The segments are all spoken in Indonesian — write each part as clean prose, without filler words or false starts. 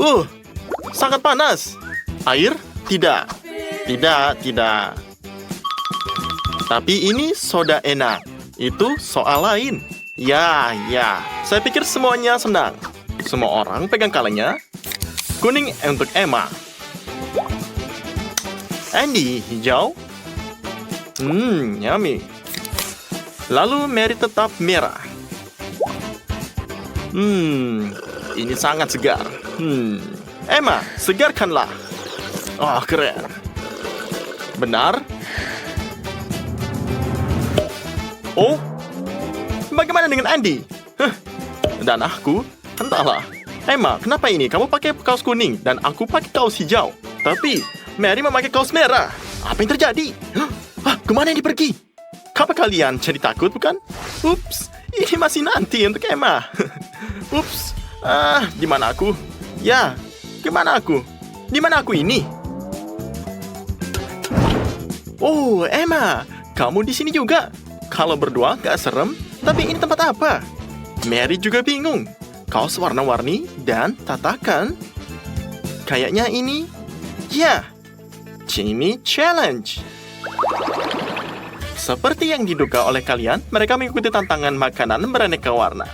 Uh, sangat panas. Air? Tidak. Tidak. Tapi ini soda enak. Itu soal lain. Ya. Saya pikir semuanya senang. Semua orang pegang kalengnya. Kuning untuk Emma. Andy, hijau. Yummy. Lalu Mary tetap merah. Ini sangat segar. Emma, segarkanlah. Oh, keren. Benar? Oh, bagaimana dengan Andy? Dan aku? Entahlah. Emma, kenapa ini? Kamu pakai kaos kuning dan aku pakai kaos hijau. Tapi Mary memakai kaos merah. Apa yang terjadi? Kemana ini pergi? Apa kalian jadi takut, bukan? Ups, ini masih nanti untuk Emma. Ups, di mana aku? Ya, kemana aku? Di mana aku ini? Oh, Emma, kamu di sini juga. Kalau berdua gak serem, tapi ini tempat apa? Mary juga bingung. Kaos warna-warni dan tatakan. Kayaknya ini, ya, Jimmy Challenge. Seperti yang diduga oleh kalian, mereka mengikuti tantangan makanan beraneka warna.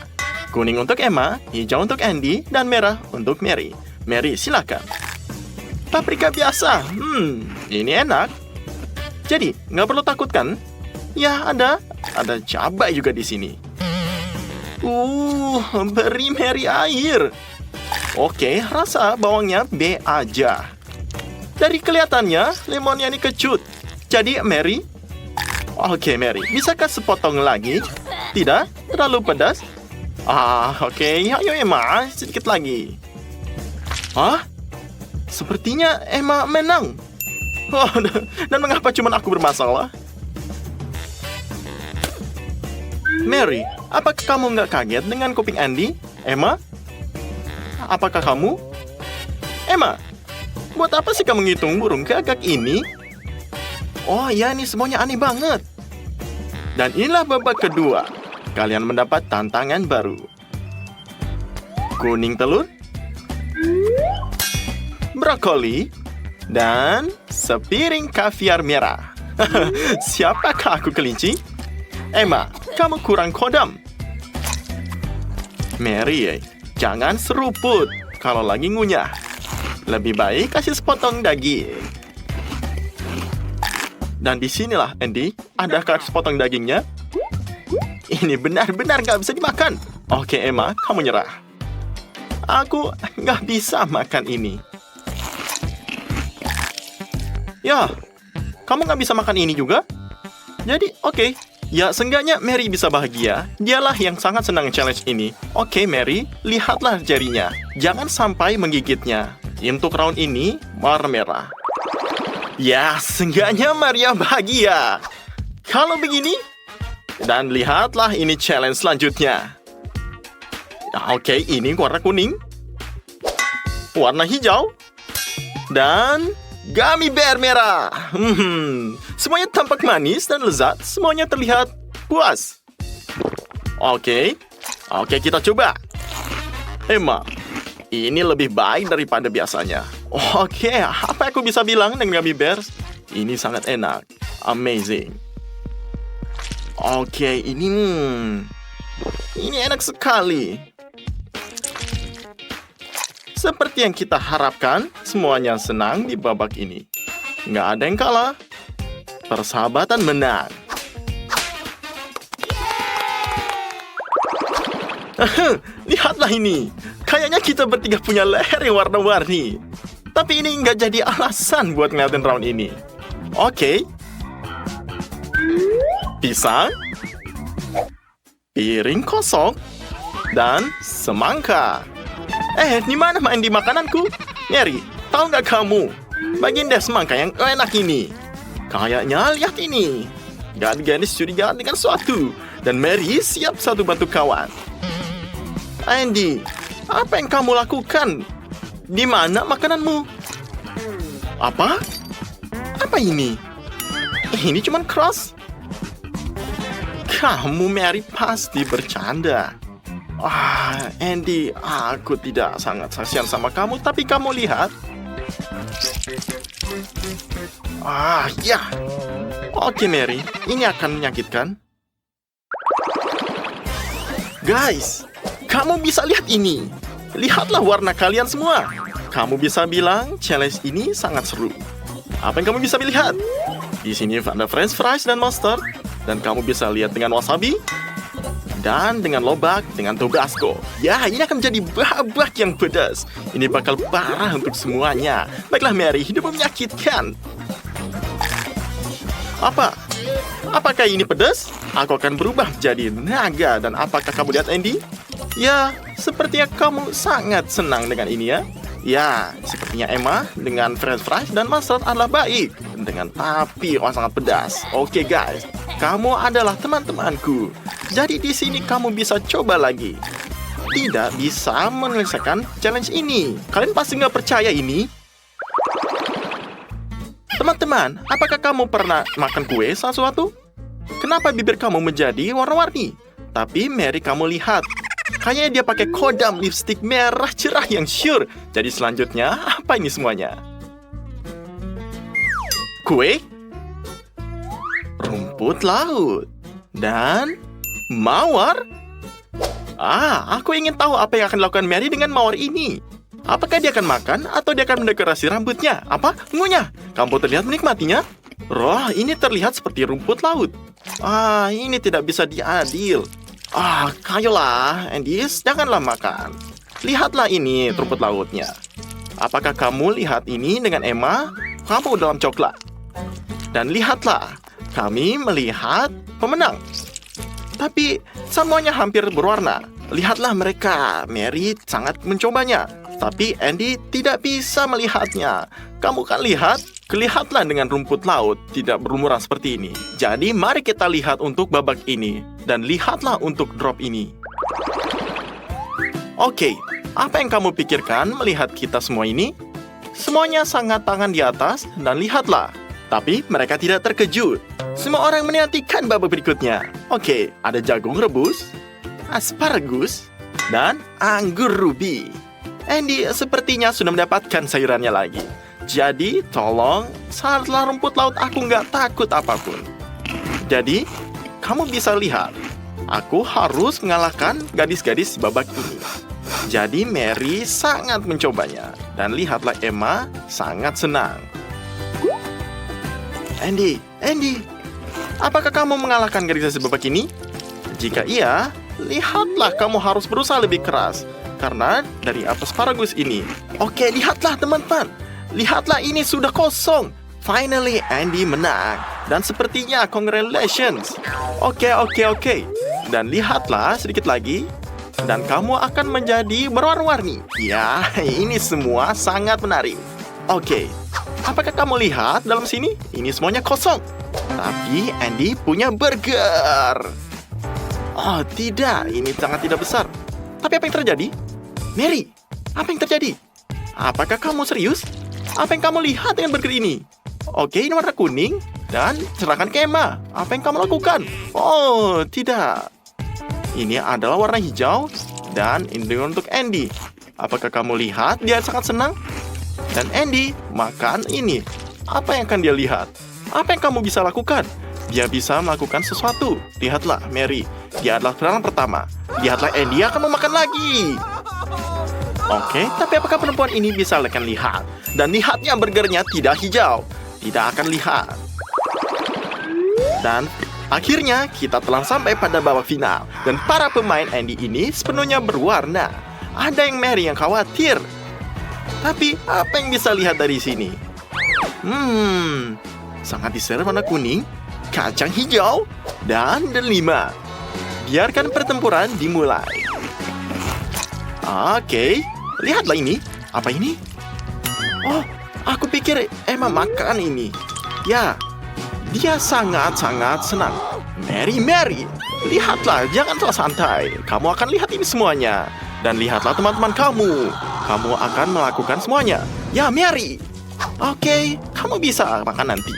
Kuning untuk Emma, hijau untuk Andy, dan merah untuk Mary. Mary, silakan. Paprika biasa. Ini enak. Jadi, nggak perlu takut kan? Ya, ada cabai juga di sini. Beri Mary air. Oke, rasa bawangnya B aja. Dari kelihatannya, limonnya ini kecut. Jadi, Mary. Oke, Mary, bisakah sepotong lagi? Tidak? Terlalu pedas? Oke. Ayo, Emma, sedikit lagi. Sepertinya Emma menang. Dan mengapa cuma aku bermasalah? Mary, apakah kamu nggak kaget dengan kuping Andy? Emma? Apakah kamu? Emma, buat apa sih kamu ngitung burung gagak ini? Oh ya, ini semuanya aneh banget. Dan inilah babak kedua. Kalian mendapat tantangan baru. Kuning telur, brokoli, dan sepiring kaviar merah. Siapakah aku, kelinci? Emma, kamu kurang kodam. Mary, jangan seruput kalau lagi ngunyah. Lebih baik kasih sepotong daging. Dan disinilah, Andy, adakah sepotong dagingnya? Ini benar-benar gak bisa dimakan. Oke, Emma, kamu nyerah. Aku gak bisa makan ini. Ya, kamu gak bisa makan ini juga? Jadi, oke. Ya, seenggaknya Mary bisa bahagia. Dialah yang sangat senang challenge ini. Oke, Mary, lihatlah jarinya. Jangan sampai menggigitnya. Untuk round ini, warna merah. Ya, seenggaknya Maria bahagia. Kalau begini, dan lihatlah ini challenge selanjutnya. Oke, ini warna kuning, warna hijau, dan gummy bear merah. Semuanya tampak manis dan lezat. Semuanya terlihat puas. Oke, kita coba. Emma, ini lebih baik daripada biasanya. Oke, apa aku bisa bilang dengan gummy bears? Ini sangat enak. Amazing. Oke, ini enak sekali. Seperti yang kita harapkan, semuanya senang di babak ini. Nggak ada yang kalah. Persahabatan menang. Lihatlah ini. Kayaknya kita bertiga punya leher yang warna-warni. Tapi ini nggak jadi alasan buat ngeliatin round ini. Oke. Pisang, piring kosong, dan semangka. Di mana main di makananku? Mary, tahu nggak kamu? Bagian deh semangka yang enak ini. Kayaknya lihat ini. Gadis curiga dengan sesuatu. Dan Mary siap satu bantu kawan. Andy, apa yang kamu lakukan? Di mana makananmu? Apa? Apa ini? Ini cuma cross. Kamu, Mary, pasti bercanda. Andy, aku tidak sangat kasihan sama kamu, tapi kamu lihat. Ya. Oke, Mary, ini akan menyakitkan. Guys, kamu bisa lihat ini. Lihatlah warna kalian semua. Kamu bisa bilang challenge ini sangat seru. Apa yang kamu bisa lihat? Di sini ada French fries dan mustard. Dan kamu bisa lihat dengan wasabi. Dan dengan lobak, dengan Tabasco. Ya, ini akan menjadi babak yang pedas. Ini bakal parah untuk semuanya. Baiklah, Mary, hidup menyakitkan. Apakah ini pedas? Aku akan berubah menjadi naga. Dan apakah kamu lihat, Andy? Ya, sepertinya kamu sangat senang dengan ini ya. Ya, sepertinya Emma dengan French fries dan mustard adalah baik. Dengan tapi sangat pedas. Oke guys, kamu adalah teman-temanku. Jadi di sini kamu bisa coba lagi. Tidak bisa menyelesaikan challenge ini. Kalian pasti nggak percaya ini. Teman-teman, apakah kamu pernah makan kue sesuatu? Kenapa bibir kamu menjadi warna-warni? Tapi Mary, kamu lihat. Kayaknya dia pakai kodam lipstick merah cerah yang sure. Jadi selanjutnya, apa ini semuanya? Kue, rumput laut, dan mawar. Aku ingin tahu apa yang akan dilakukan Mary dengan mawar ini. Apakah dia akan makan atau dia akan mendekorasi rambutnya? Apa? Ngunyah. Kamu terlihat menikmatinya. Roh, ini terlihat seperti rumput laut. Ini tidak bisa diadil. Kayolah, Andy, janganlah makan. Lihatlah ini rumput lautnya. Apakah kamu lihat ini dengan Emma? Kamu dalam coklat. Dan lihatlah, kami melihat pemenang. Tapi semuanya hampir berwarna. Lihatlah mereka, Mary sangat mencobanya. Tapi Andy tidak bisa melihatnya. Kamu kan lihat? Lihatlah dengan rumput laut tidak berlumuran seperti ini. Jadi mari kita lihat untuk babak ini. Dan lihatlah untuk drop ini. Oke, apa yang kamu pikirkan melihat kita semua ini? Semuanya sangat tangan di atas dan lihatlah. Tapi mereka tidak terkejut. Semua orang menantikan babak berikutnya. Oke, ada jagung rebus, asparagus, dan anggur ruby. Andy sepertinya sudah mendapatkan sayurannya lagi. Jadi, tolong, setelah rumput laut aku nggak takut apapun. Jadi, kamu bisa lihat, aku harus mengalahkan gadis-gadis babak ini. Jadi, Mary sangat mencobanya. Dan lihatlah Emma sangat senang. Andy, apakah kamu mengalahkan gadis-gadis babak ini? Jika iya, lihatlah kamu harus berusaha lebih keras. Karena dari asparagus ini. Oke, lihatlah teman-teman. Lihatlah ini sudah kosong. Finally, Andy menang. Dan sepertinya congratulations. Oke. Dan lihatlah sedikit lagi. Dan kamu akan menjadi berwarna-warni. Ya, ini semua sangat menarik. Oke, apakah kamu lihat dalam sini? Ini semuanya kosong. Tapi Andy punya burger. Oh tidak, ini sangat tidak besar. Tapi apa yang terjadi? Mary, apa yang terjadi? Apakah kamu serius? Apa yang kamu lihat dengan burger ini? Oke, ini warna kuning. Dan serahkan ke Emma. Apa yang kamu lakukan? Oh, tidak. Ini adalah warna hijau. Dan ini untuk Andy. Apakah kamu lihat dia sangat senang? Dan Andy makan ini. Apa yang akan dia lihat? Apa yang kamu bisa lakukan? Dia bisa melakukan sesuatu. Lihatlah, Mary. Dia adalah perang pertama. Lihatlah, Andy akan memakan lagi. Oke, tapi apakah perempuan ini bisa akan lihat? Dan lihatnya burgernya tidak hijau. Tidak akan lihat. Dan akhirnya kita telah sampai pada babak final. Dan para pemain Andy ini sepenuhnya berwarna. Ada yang Mary yang khawatir. Tapi apa yang bisa lihat dari sini? Sangat diserang warna kuning, kacang hijau, dan delima. Biarkan pertempuran dimulai. Oke, lihatlah ini. Apa ini? Oh, aku pikir Emma makan ini. Ya, dia sangat-sangat senang. Mary, lihatlah, jangan terlalu santai. Kamu akan lihat ini semuanya. Dan lihatlah teman-teman kamu. Kamu akan melakukan semuanya. Ya, Mary. Oke, kamu bisa makan nanti.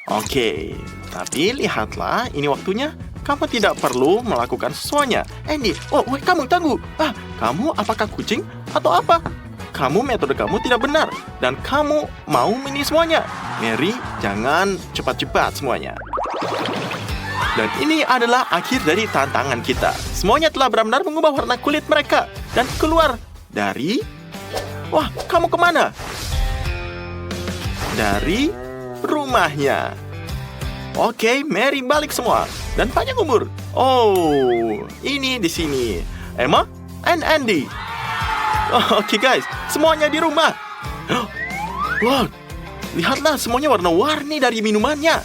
Oke, tapi lihatlah, ini waktunya. kamu tidak perlu melakukan semuanya. Andy, oh, wait, kamu tunggu. Kamu apakah kucing atau apa? Metode kamu tidak benar. Dan kamu mau ini semuanya. Mary, jangan cepat-cepat semuanya. Dan ini adalah akhir dari tantangan kita. Semuanya telah benar-benar mengubah warna kulit mereka. Dan keluar dari... Wah, kamu kemana? Dari rumahnya. Oke, Mary balik semua. Dan panjang umur. Oh, ini di sini. Emma and Andy. Oke guys, semuanya di rumah. Wah, lihatlah semuanya warna-warni dari minumannya.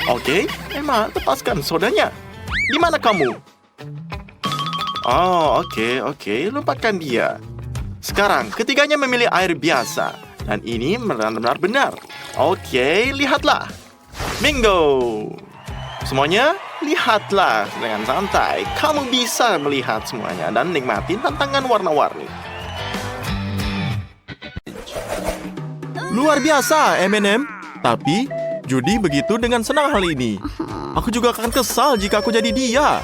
Oke, Emma, lepaskan sodanya. Di mana kamu? Oh, oke, lupakan dia. Sekarang, ketiganya memilih air biasa. Dan ini benar-benar benar. Oke, lihatlah. Bingo. Semuanya, lihatlah dengan santai. Kamu bisa melihat semuanya dan nikmatin tantangan warna-warni. Luar biasa, M&M. Tapi, Judy begitu dengan senang hal ini. Aku juga akan kesal jika aku jadi dia.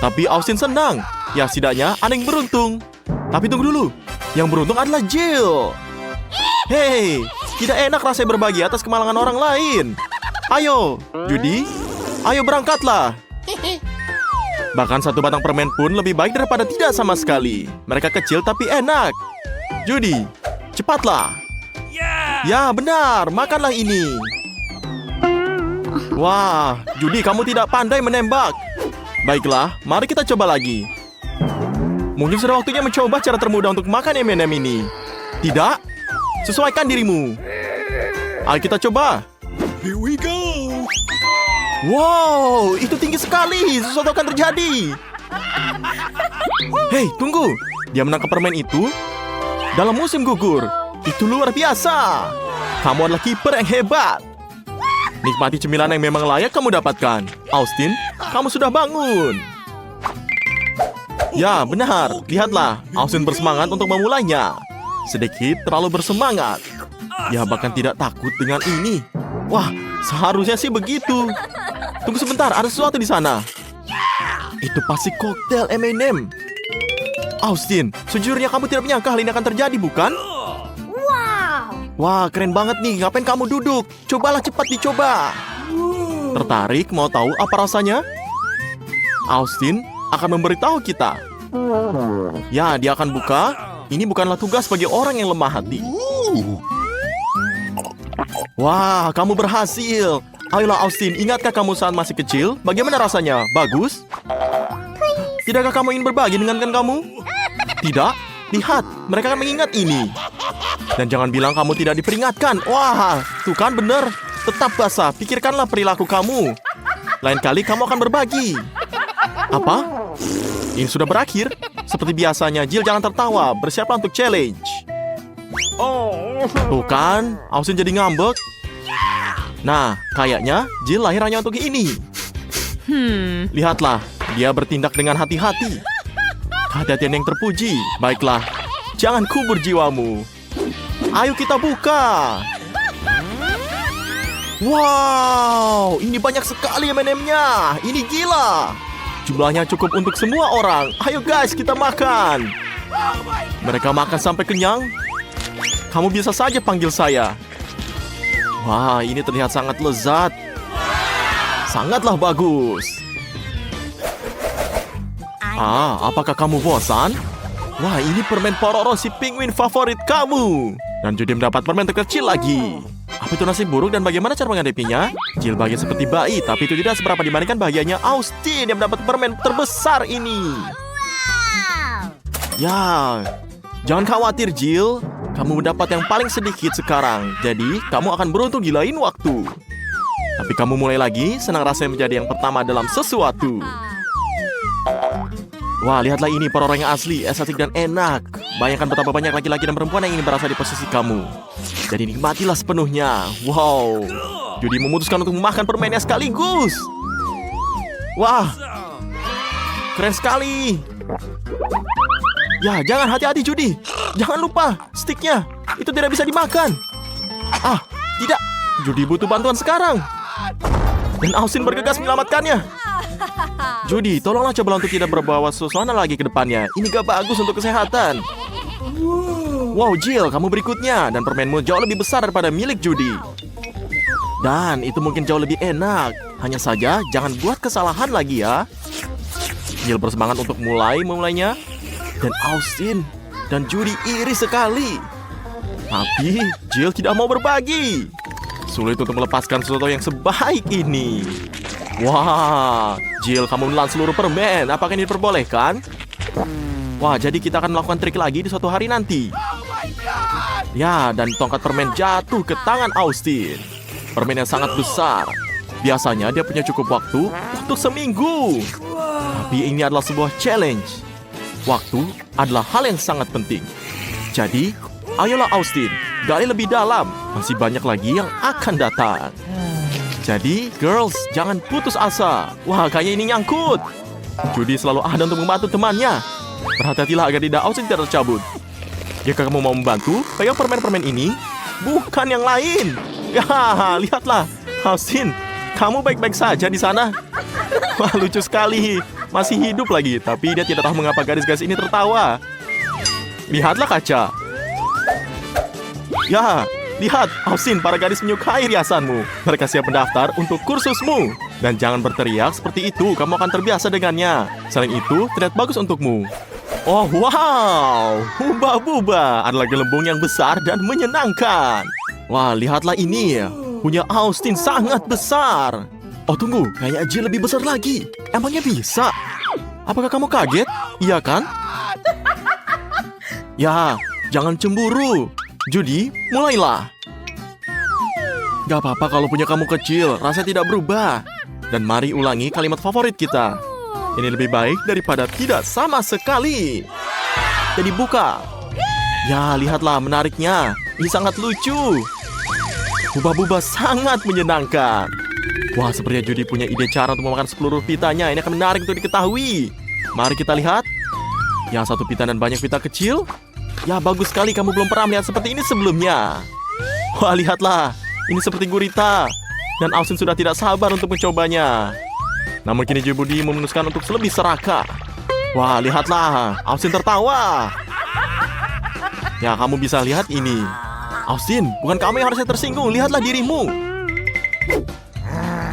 Tapi Austin senang. Ya, setidaknya ada yang beruntung. Tapi tunggu dulu. Yang beruntung adalah Jill. Hei, tidak enak rasanya berbagi atas kemalangan orang lain. Ayo, Judy. Ayo berangkatlah. Bahkan satu batang permen pun lebih baik daripada tidak sama sekali. Mereka kecil tapi enak. Judy, cepatlah. Ya, benar. Makanlah ini. Wah, Judy, kamu tidak pandai menembak. Baiklah, mari kita coba lagi. Mungkin sudah waktunya mencoba cara termudah untuk makan M&M ini. Tidak? Sesuaikan dirimu. Ayo kita coba. Here we go. Wow, itu tinggi sekali. Sesuatu akan terjadi. Hei, tunggu. Dia menangkap permen itu dalam musim gugur. Itu luar biasa. Kamu adalah kiper yang hebat. Nikmati cemilan yang memang layak kamu dapatkan. Austin, kamu sudah bangun. Ya, benar. Lihatlah, Austin bersemangat untuk memulainya. Sedikit terlalu bersemangat. Ya, bahkan tidak takut dengan ini. Wah, seharusnya sih begitu. Tunggu sebentar, ada sesuatu di sana. Itu pasti koktail M&M. Austin, sejujurnya kamu tidak menyangka hal ini akan terjadi, bukan? Wah, keren banget nih. Ngapain kamu duduk? Cobalah cepat dicoba. Tertarik mau tahu apa rasanya? Austin akan memberitahu kita. Ya, dia akan buka. Ini bukanlah tugas bagi orang yang lemah hati. Wah, kamu berhasil. Ayolah Austin, ingatkah kamu saat masih kecil? Bagaimana rasanya? Bagus? Tidakkah kamu ingin berbagi dengan kamu? Tidak? Lihat, mereka akan mengingat ini. Dan jangan bilang kamu tidak diperingatkan. Wah, tuh kan bener. Tetap basah, pikirkanlah perilaku kamu. Lain kali kamu akan berbagi. Apa? Ini sudah berakhir. Seperti biasanya, Jill jangan tertawa. Bersiaplah untuk challenge. Tuh kan, Austin jadi ngambek. Nah, kayaknya Jill lahir hanya untuk ini. Lihatlah, dia bertindak dengan hati-hati. Kehati-hatian yang terpuji. Baiklah, jangan kubur jiwamu. Ayo kita buka. Wow, ini banyak sekali M&M-nya. Ini gila. Jumlahnya cukup untuk semua orang. Ayo guys, kita makan. Mereka makan sampai kenyang. Kamu bisa saja panggil saya. Wah, ini terlihat sangat lezat. Sangatlah bagus. Apakah kamu bosan? Wah, ini permen Pororo si penguin favorit kamu. Dan Judy mendapat permen terkecil lagi. Apa itu nasib buruk dan bagaimana cara menghadapinya? Jill bahagia seperti bayi, tapi itu tidak seberapa dibandingkan bahagianya Austin yang mendapat permen terbesar ini. Ya, jangan khawatir Jill. Kamu mendapat yang paling sedikit sekarang. Jadi, kamu akan beruntung di lain waktu. Tapi kamu mulai lagi, senang rasanya menjadi yang pertama dalam sesuatu. Wah, lihatlah ini Pororo yang asli, estetik dan enak. Bayangkan betapa banyak laki-laki dan perempuan yang ingin berasa di posisi kamu. Jadi nikmatilah sepenuhnya. Wow, Judy memutuskan untuk memakan permennya sekaligus. Wah, keren sekali. Ya, jangan, hati-hati Judy. Jangan lupa, sticknya. Itu tidak bisa dimakan. Tidak. Judy butuh bantuan sekarang. Dan Austin bergegas menyelamatkannya. Judy, tolonglah coba untuk tidak berbawa suasana lagi ke depannya. Ini gak bagus untuk kesehatan. Wow, Jill, kamu berikutnya. Dan permenmu jauh lebih besar daripada milik Judy. Dan itu mungkin jauh lebih enak. Hanya saja, jangan buat kesalahan lagi ya. Jill bersemangat untuk mulainya. Dan Austin dan Judy iri sekali. Tapi Jill tidak mau berbagi. Sulit untuk melepaskan sesuatu yang sebaik ini. Wah, Jill, kamu menelan seluruh permen. Apakah ini diperbolehkan? Wah, jadi kita akan melakukan trik lagi di suatu hari nanti. Ya, dan tongkat permen jatuh ke tangan Austin. Permen yang sangat besar. Biasanya dia punya cukup waktu untuk seminggu. Tapi ini adalah sebuah challenge. Waktu adalah hal yang sangat penting. Jadi, ayolah Austin, gali lebih dalam. Masih banyak lagi yang akan datang. Jadi, girls, jangan putus asa. Wah, kayaknya ini nyangkut. Judy selalu ada untuk membantu temannya. Berhati-hatilah agar tidak Austin tidak tercabut. Jika kamu mau membantu, pegang permen-permen ini, bukan yang lain. Ya, lihatlah, Austin, kamu baik-baik saja di sana. Wah, lucu sekali. Masih hidup lagi, tapi dia tidak tahu mengapa gadis-gadis ini tertawa. Lihatlah kaca. Ya, lihat, Austin, para gadis menyukai riasanmu. Mereka siap mendaftar untuk kursusmu. Dan jangan berteriak seperti itu, kamu akan terbiasa dengannya. Selain itu, terlihat bagus untukmu. Oh, wow, Huba-Buba adalah gelembung yang besar dan menyenangkan. Wah, lihatlah ini. Punya Austin sangat besar. Oh, tunggu, kayaknya Jill lebih besar lagi. Emangnya bisa? Apakah kamu kaget? Iya kan? Ya, jangan cemburu. Judy, mulailah. Gak apa-apa kalau punya kamu kecil, rasanya tidak berubah. Dan mari ulangi kalimat favorit kita. Ini lebih baik daripada tidak sama sekali. Jadi buka. Ya, lihatlah menariknya. Ini sangat lucu. Huba-Buba sangat menyenangkan. Wah, sepertinya Judy punya ide cara untuk memakan seluruh pitanya. Ini akan menarik untuk diketahui. Mari kita lihat. Yang satu pita dan banyak pita kecil. Ya, bagus sekali, kamu belum pernah melihat seperti ini sebelumnya. Wah, lihatlah. Ini seperti gurita. Dan Austin sudah tidak sabar untuk mencobanya. Namun kini Judy memutuskan untuk lebih serakah. Wah, lihatlah. Austin tertawa. Ya, kamu bisa lihat ini. Austin, bukan kamu yang harusnya tersinggung. Lihatlah dirimu.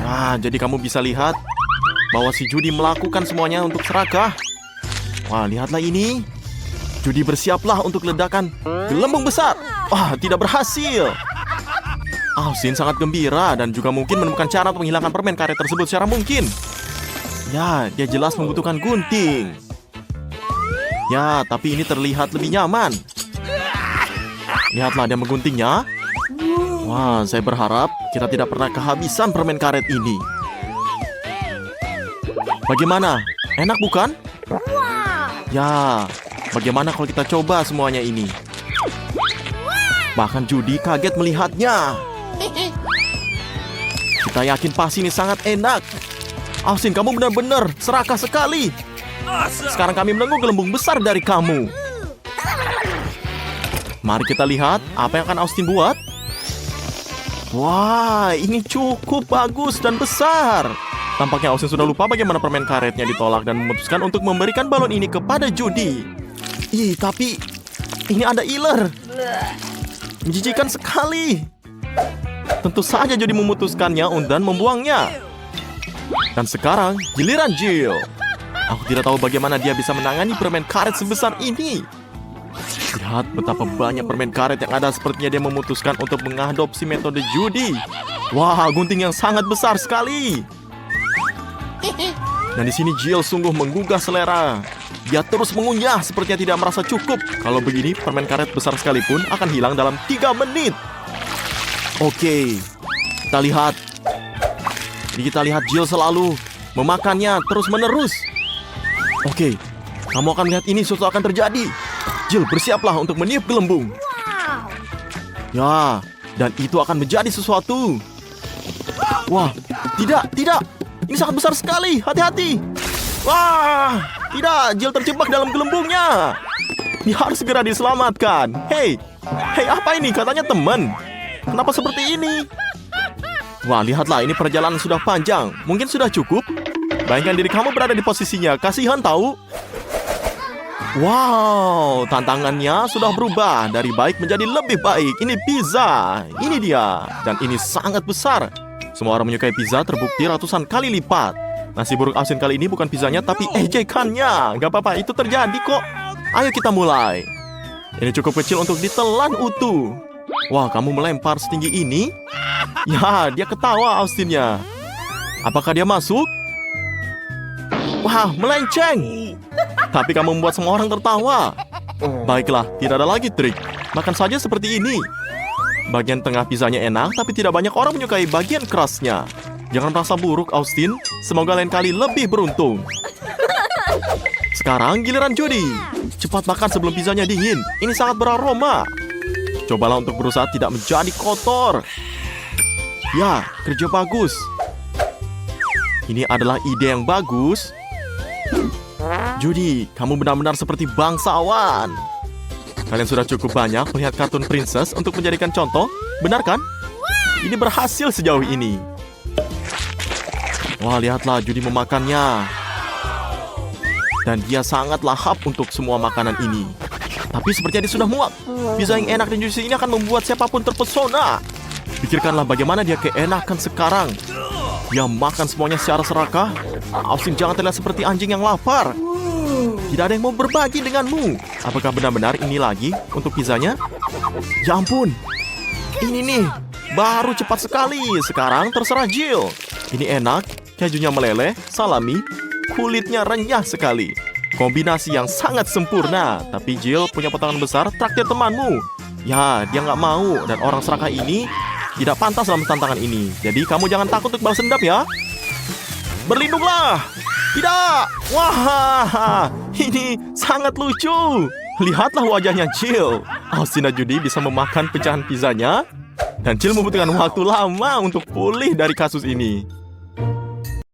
Nah, jadi kamu bisa lihat bahwa si Judy melakukan semuanya untuk serakah. Wah, lihatlah ini. Judy bersiaplah untuk ledakan gelembung besar. Wah, tidak berhasil. Austin sangat gembira dan juga mungkin menemukan cara untuk menghilangkan permen karet tersebut secara mungkin. Ya, dia jelas membutuhkan gunting. Ya, tapi ini terlihat lebih nyaman. Lihatlah dia mengguntingnya. Wah, saya berharap kita tidak pernah kehabisan permen karet ini. Bagaimana? Enak bukan? Ya, bagaimana kalau kita coba semuanya ini? Bahkan Judy kaget melihatnya. Kita yakin pasti ini sangat enak. Austin, kamu benar-benar serakah sekali. Sekarang kami menunggu gelembung besar dari kamu. Mari kita lihat apa yang akan Austin buat. Wah, ini cukup bagus dan besar. Tampaknya Austin sudah lupa bagaimana permen karetnya ditolak dan memutuskan untuk memberikan balon ini kepada Judy. Ih, tapi ini ada iler. Menjijikan sekali. Tentu saja Judy memutuskannya dan membuangnya. Dan sekarang giliran Jill. Aku tidak tahu bagaimana dia bisa menangani permen karet sebesar ini. Lihat betapa banyak permen karet yang ada, sepertinya dia memutuskan untuk mengadopsi metode Judy. Wah, gunting yang sangat besar sekali. Dan di sini Jill sungguh menggugah selera. Dia terus mengunyah sepertinya tidak merasa cukup. Kalau begini, permen karet besar sekalipun akan hilang dalam 3 menit. Oke, kita lihat. Jadi kita lihat Jill selalu memakannya terus-menerus. Oke, kamu akan melihat ini, sesuatu akan terjadi. Jill, bersiaplah untuk meniup gelembung. Ya, dan itu akan menjadi sesuatu. Wah, tidak. Ini sangat besar sekali, hati-hati. Wah, tidak, Jill terjebak dalam gelembungnya. Ini harus segera diselamatkan. Hei, apa ini? Katanya teman. Kenapa seperti ini? Wah, lihatlah, ini perjalanan sudah panjang. Mungkin sudah cukup. Bayangkan diri kamu berada di posisinya. Kasihan tahu. Wow, tantangannya sudah berubah dari baik menjadi lebih baik. Ini pizza. Ini dia. Dan ini sangat besar. Semua orang menyukai pizza terbukti ratusan kali lipat. Nasi buruk Austin kali ini bukan pizzanya tapi ejekannya. Gak apa-apa, itu terjadi kok. Ayo kita mulai. Ini cukup kecil untuk ditelan utuh. Wah, kamu melempar setinggi ini? Ya, dia ketawa Austinnya. Apakah dia masuk? Wah, melenceng. Tapi kamu membuat semua orang tertawa. Baiklah, tidak ada lagi trik. Makan saja seperti ini. Bagian tengah pizzanya enak, tapi tidak banyak orang menyukai bagian kerasnya. Jangan merasa buruk, Austin. Semoga lain kali lebih beruntung. Sekarang giliran Judy. Cepat makan sebelum pizzanya dingin. Ini sangat beraroma. Cobalah untuk berusaha tidak menjadi kotor. Ya, kerja bagus. Ini adalah ide yang bagus. Judy, kamu benar-benar seperti bangsawan. Kalian sudah cukup banyak melihat kartun princess untuk menjadikan contoh, benar kan? Ini berhasil sejauh ini. Wah, lihatlah Judy memakannya. Dan dia sangat lahap untuk semua makanan ini. Tapi sepertinya dia sudah muak. Pizza yang enak dan juicy ini akan membuat siapapun terpesona. Pikirkanlah bagaimana dia keenakan sekarang. Dia makan semuanya secara serakah. Austin, jangan terlihat seperti anjing yang lapar. Tidak ada yang mau berbagi denganmu. Apakah benar-benar ini lagi untuk pizzanya? Ya ampun. Ini nih, baru cepat sekali. Sekarang terserah Jill. Ini enak, kejunya meleleh, salami, kulitnya renyah sekali. Kombinasi yang sangat sempurna. Tapi Jill punya potongan besar, traktir temanmu. Ya, dia nggak mau. Dan orang serakah ini tidak pantas dalam tantangan ini. Jadi kamu jangan takut untuk balas dendam ya. Berlindunglah. Tidak. Wah, ini sangat lucu. Lihatlah wajahnya Jill. Austin dan Judy bisa memakan pecahan pizzanya. Dan Jill membutuhkan waktu lama untuk pulih dari kasus ini.